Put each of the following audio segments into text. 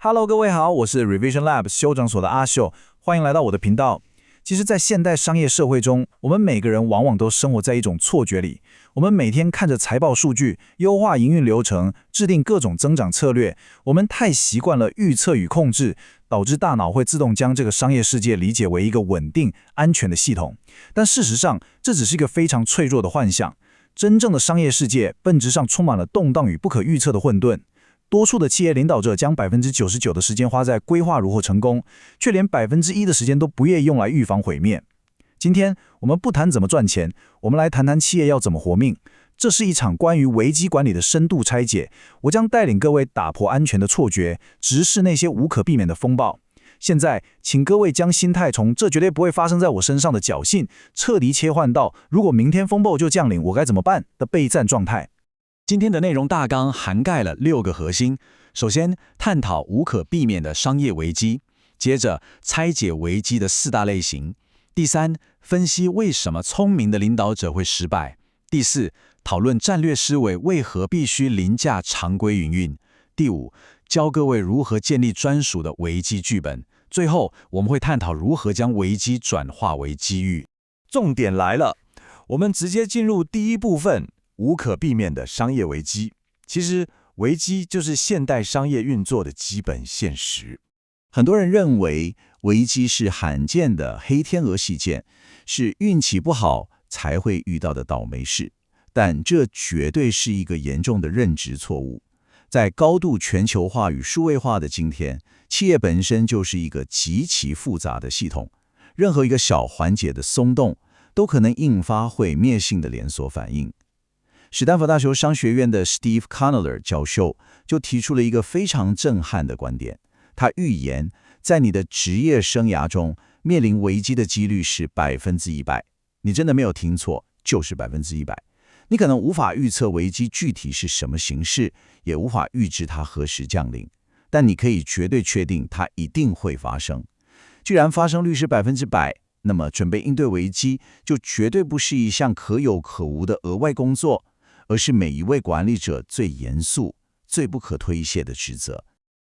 Hello， 各位好，我是 Revision Lab 修整所的阿秀，歡迎來到我的頻道。其實，在現代商業社會中，我們每個人往往都生活在一種錯覺裡。我們每天看着財報數據，優化營運流程，制定各種增長策略。我們太習慣了預測與控制，導致大腦會自動將這個商業世界理解為一個穩定、安全的系統。但事實上，這只是一個非常脆弱的幻想。真正的商業世界本質上充滿了動盪與不可預測的混沌。多數的企業領導者將99%的時間花在規劃如何成功，卻連1%的時間都不願意用來預防毀滅。今天我們不談怎麼賺錢，我們來談談企業要怎麼活命。這是一場關於危機管理的深度拆解。我將帶領各位打破安全的錯覺，直視那些無可避免的風暴。現在，請各位將心態從這絕對不會發生在我身上的僥倖，徹底切換到如果明天風暴就降臨，我該怎麼辦的備戰狀態。今天的內容大綱涵蓋了6個核心。首先，探討無可避免的商業危機；接着，拆解危機的4大類型；第三，分析為什麼聰明的領導者會失敗；第四，討論戰略思維為何必須凌駕常規營運；第五，教各位如何建立專屬的危機劇本；最後，我們會探討如何將危機轉化為機遇。重點來了，我們直接進入第一部分。無可避免的商業危機，其實危機就是現代商業運作的基本現實。很多人認為危機是罕見的黑天鵝事件，是運氣不好才會遇到的倒霉事，但這絕對是一個嚴重的認知錯誤。在高度全球化與數位化的今天，企業本身就是一個極其複雜的系統，任何一個小環節的鬆動，都可能引發毀滅性的連鎖反應。史丹佛大學商學院的 Steve Connelly 教授就提出了一個非常震撼的觀點。他預言，在你的職業生涯中，面臨危機的幾率是100%。你真的沒有聽錯，就是100%。你可能無法預測危機具體是什麼形式，也無法預知它何時降臨，但你可以絕對確定它一定會發生。既然發生率是100%，那麼準備應對危機就絕對不是一項可有可無的額外工作，而是每一位管理者最嚴肅、最不可推卸的職責。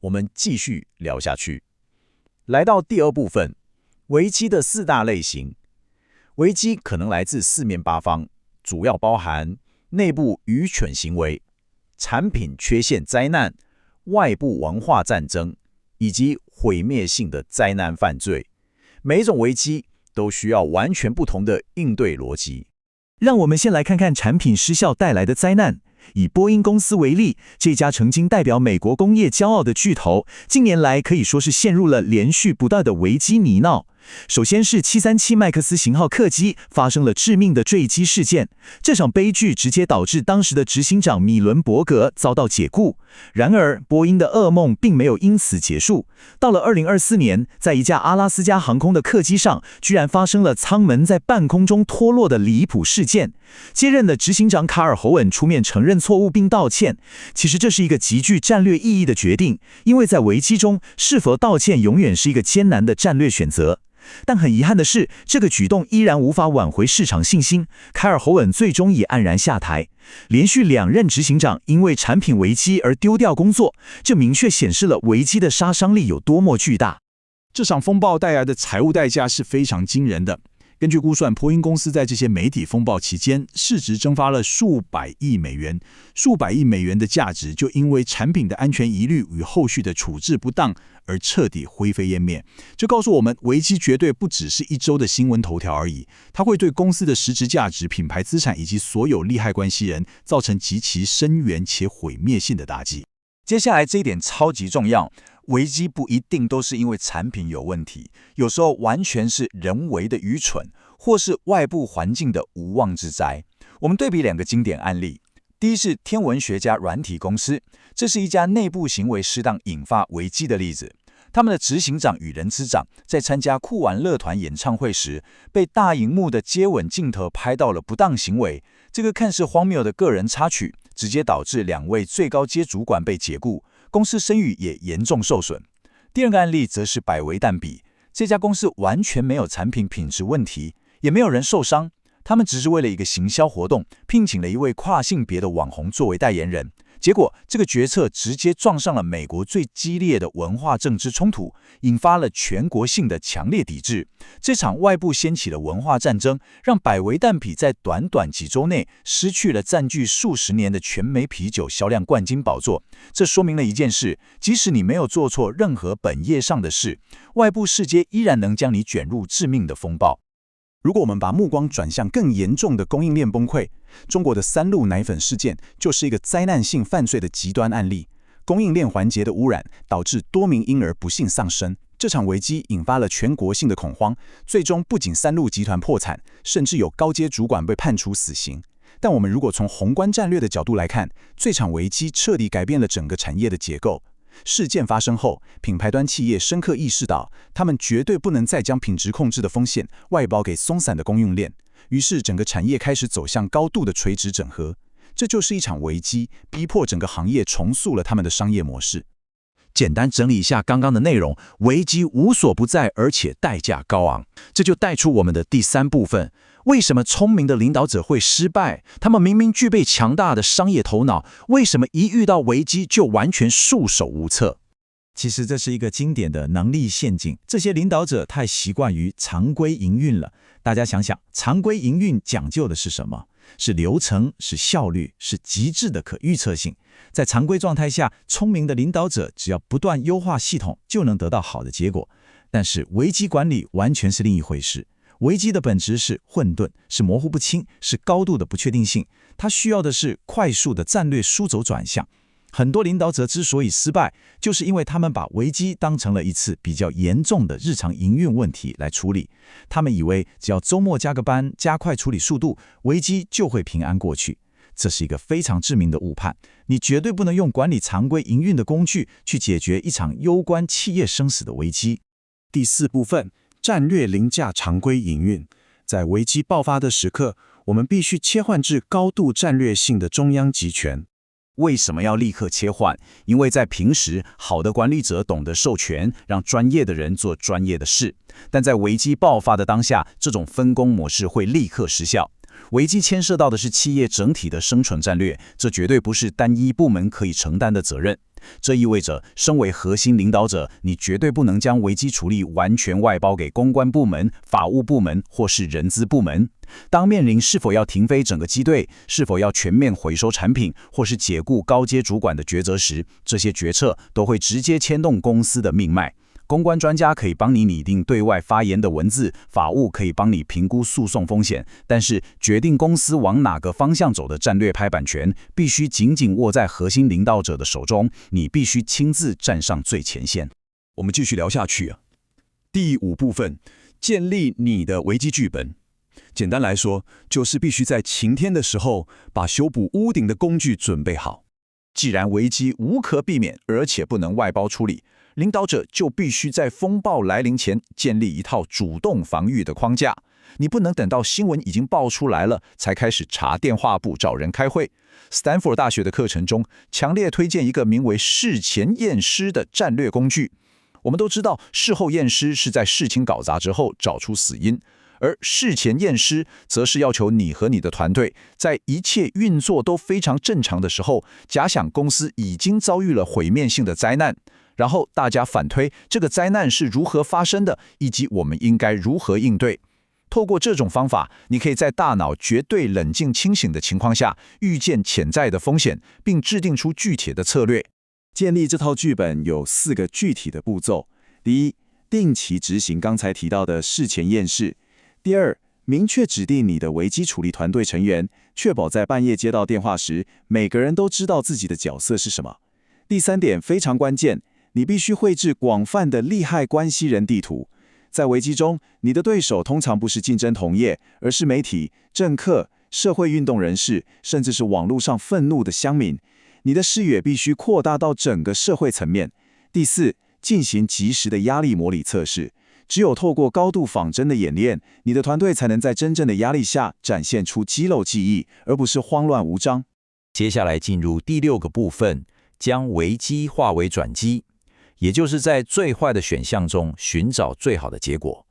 我們繼續聊下去，來到第2部分，危機的4大類型。危機可能來自四面八方，主要包含內部愚蠢行為、產品缺陷災難、外部文化戰爭，以及毀滅性的災難犯罪。每一種危機都需要完全不同的應對邏輯。讓我們先來看看產品失效帶來的災難。以波音公司為例，這家曾經代表美國工業驕傲的巨頭，近年來可以說是陷入了連續不斷的危機泥淖。首先是737麥克斯型號客機發生了致命的墜機事件，這場悲劇直接導致當時的執行長米倫伯格遭到解僱。然而，波音的噩夢並沒有因此結束。到了2024年，在一架阿拉斯加航空的客機上，居然發生了艙門在半空中脫落的離譜事件。接任的執行長卡爾·侯恩出面承認錯誤並道歉。其實這是一個極具戰略意義的決定，因為在危機中，是否道歉永遠是一個艱難的戰略選擇。但很遺憾的是，這個舉動依然無法挽回市場信心。凱爾·侯恩最終也黯然下台。連續2任執行長因為產品危機而丟掉工作，這明確顯示了危機的殺傷力有多麼巨大。這場風暴帶來的財務代價是非常驚人的。根據估算，波音公司在這些媒體風暴期間，市值蒸發了數百億美元，數百億美元的價值就因為產品的安全疑慮與後續的處置不當而徹底灰飛煙滅。這告訴我們，危機絕對不只是一周的新聞頭條而已，它會對公司的實質價值、品牌資產以及所有利害關係人造成極其深遠且毀滅性的打擊。接下來這一點超級重要，危機不一定都是因為產品有問題，有時候完全是人為的愚蠢，或是外部環境的無妄之災。我們對比2個經典案例，第一是天文學家軟體公司，這是一家內部行為失當引發危機的例子。他們的執行長與人資長在參加酷玩樂團演唱會時，被大熒幕的接吻鏡頭拍到了不當行為。這個看似荒謬的個人插曲，直接導致2位最高階主管被解僱，公司聲譽也嚴重受損。第2個案例則是百維蛋筆，這家公司完全沒有產品品質問題，也沒有人受傷，他們只是為了一個行銷活動，聘請了一位跨性別的網紅作為代言人。結果，這個決策直接撞上了美國最激烈的文化政治衝突，引發了全國性的強烈抵制。這場外部掀起的文化戰爭，讓百威蛋啤在短短幾週內失去了佔據數十年的全美啤酒銷量冠軍寶座。這說明了一件事：即使你沒有做錯任何本業上的事，外部世界依然能將你捲入致命的風暴。如果我們把目光轉向更嚴重的供應鏈崩潰，中國的三鹿奶粉事件就是一個災難性犯罪的極端案例。供應鏈環節的污染導致多名嬰兒不幸喪生，這場危機引發了全國性的恐慌，最終不僅三鹿集團破產，甚至有高階主管被判處死刑。但我們如果從宏觀戰略的角度來看，這場危機徹底改變了整個產業的結構。事件發生後，品牌端企業深刻意識到，他們絕對不能再將品質控制的風險外包給鬆散的供應鏈。於是，整個產業開始走向高度的垂直整合。這就是一場危機，逼迫整個行業重塑了他們的商業模式。簡單整理一下剛剛的內容，危機無所不在，而且代價高昂。這就帶出我們的第三部分：為什麼聰明的領導者會失敗？他們明明具備強大的商業頭腦，為什麼一遇到危機就完全束手無策？其實這是一個經典的能力陷阱。這些領導者太習慣於常規營運了。大家想想，常規營運講究的是什麼？是流程，是效率，是極致的可預測性。在常規狀態下，聰明的領導者只要不斷優化系統，就能得到好的結果。但是危機管理完全是另一回事。危機的本質是混沌，是模糊不清，是高度的不確定性。它需要的是快速的戰略輸走轉向。很多領導者之所以失敗，就是因為他們把危機當成了一次比較嚴重的日常營運問題來處理。他們以為只要週末加個班，加快處理速度，危機就會平安過去。這是一個非常致命的誤判。你絕對不能用管理常規營運的工具去解決一場攸關企業生死的危機。第四部分，戰略凌駕常規營運。在危機爆發的時刻，我們必須切換至高度戰略性的中央集權。為什麼要立刻切換？因為在平時，好的管理者懂得授權，讓專業的人做專業的事。但在危機爆發的當下，這種分工模式會立刻失效。危機牽涉到的是企業整體的生存戰略，這絕對不是單一部門可以承擔的責任。這意味着，身為核心領導者，你絕對不能將危機處理完全外包給公關部門、法務部門或是人資部門。當面臨是否要停飛整個機隊、是否要全面回收產品，或是解僱高階主管的抉擇時，這些決策都會直接牽動公司的命脈。公關專家可以幫你擬定對外發言的文字，法務可以幫你評估訴訟風險，但是決定公司往哪個方向走的戰略拍板權，必須緊緊握在核心領導者的手中，你必須親自站上最前線。我們繼續聊下去啊。第五部分，建立你的危機劇本。簡單來說，就是必須在晴天的時候，把修補屋頂的工具準備好。既然危機無可避免，而且不能外包處理，領導者就必須在風暴來臨前建立一套主動防禦的框架。你不能等到新聞已經爆出來了，才開始查電話簿找人開會。斯坦福大學的課程中強烈推薦一個名為事前驗屍的戰略工具。我們都知道，事後驗屍是在事情搞砸之後找出死因，而事前驗屍則是要求你和你的團隊在一切運作都非常正常的時候，假想公司已經遭遇了毀滅性的災難，然後大家反推這個災難是如何發生的，以及我們應該如何應對。透過這種方法，你可以在大腦絕對冷靜清醒的情況下，預見潛在的風險，並制定出具體的策略。建立這套劇本有4個具體的步驟：第一，定期執行剛才提到的事前驗屍；第二，明確指定你的危機處理團隊成員，確保在半夜接到電話時，每個人都知道自己的角色是什麼；第三點非常關鍵，你必須繪製廣泛的利害關係人地圖。在危機中，你的對手通常不是競爭同業，而是媒體、政客、社會運動人士，甚至是網絡上憤怒的鄉民。你的視野必須擴大到整個社會層面。第四，進行即時的壓力模擬測試。只有透過高度仿真的演練，你的團隊才能在真正的壓力下展現出肌肉記憶，而不是慌亂無章。接下來進入第6個部分，將危機化為轉機。也就是在最壞的選項中尋找最好的結果。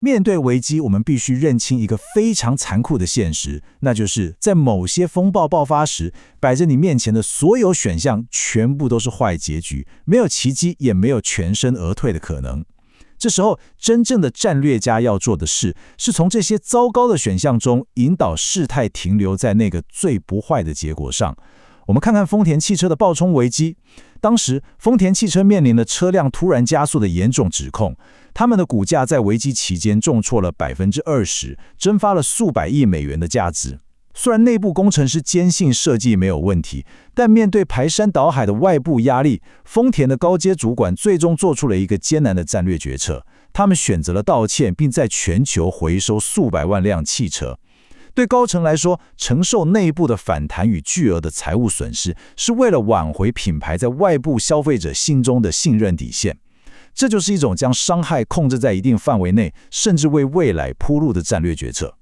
面對危機，我們必須認清一個非常殘酷的現實，那就是在某些風暴爆發時，擺在你面前的所有選項全部都是壞結局，沒有奇蹟，也沒有全身而退的可能。這時候，真正的戰略家要做的事，是從這些糟糕的選項中引導事態停留在那個最不壞的結果上。我們看看豐田汽車的暴衝危機。當時，豐田汽車面臨了車輛突然加速的嚴重指控，他們的股價在危機期間重挫了20%，蒸發了數百億美元的價值。雖然內部工程師堅信設計沒有問題，但面對排山倒海的外部壓力，豐田的高階主管最終做出了一個艱難的戰略決策，他們選擇了道歉，並在全球回收數百萬輛汽車。對高層來說，承受內部的反彈與巨額的財務損失，是為了挽回品牌在外部消費者心中的信任底線。這就是一種將傷害控制在一定範圍內，甚至為未來鋪路的戰略決策。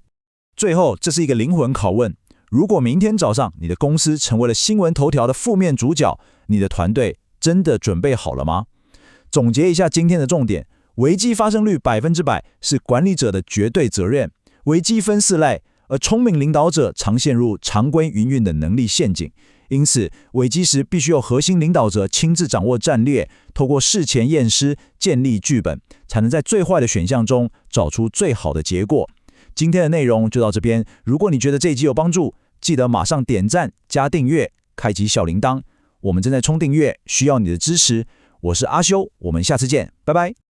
最後，這是一個靈魂拷問：如果明天早上你的公司成為了新聞頭條的負面主角，你的團隊真的準備好了嗎？總結一下今天的重點：危機發生率100%是管理者的絕對責任。危機分4類。而聰明領導者常陷入常規營運的能力陷阱，因此危機時必須有核心領導者親自掌握戰略，透過事前驗屍建立劇本，才能在最壞的選項中找出最好的結果。今天的內容就到這邊，如果你覺得這一集有幫助，記得馬上點讚加訂閱，開啟小鈴鐺。我們正在衝訂閱，需要你的支持。我是阿修，我們下次見，拜拜。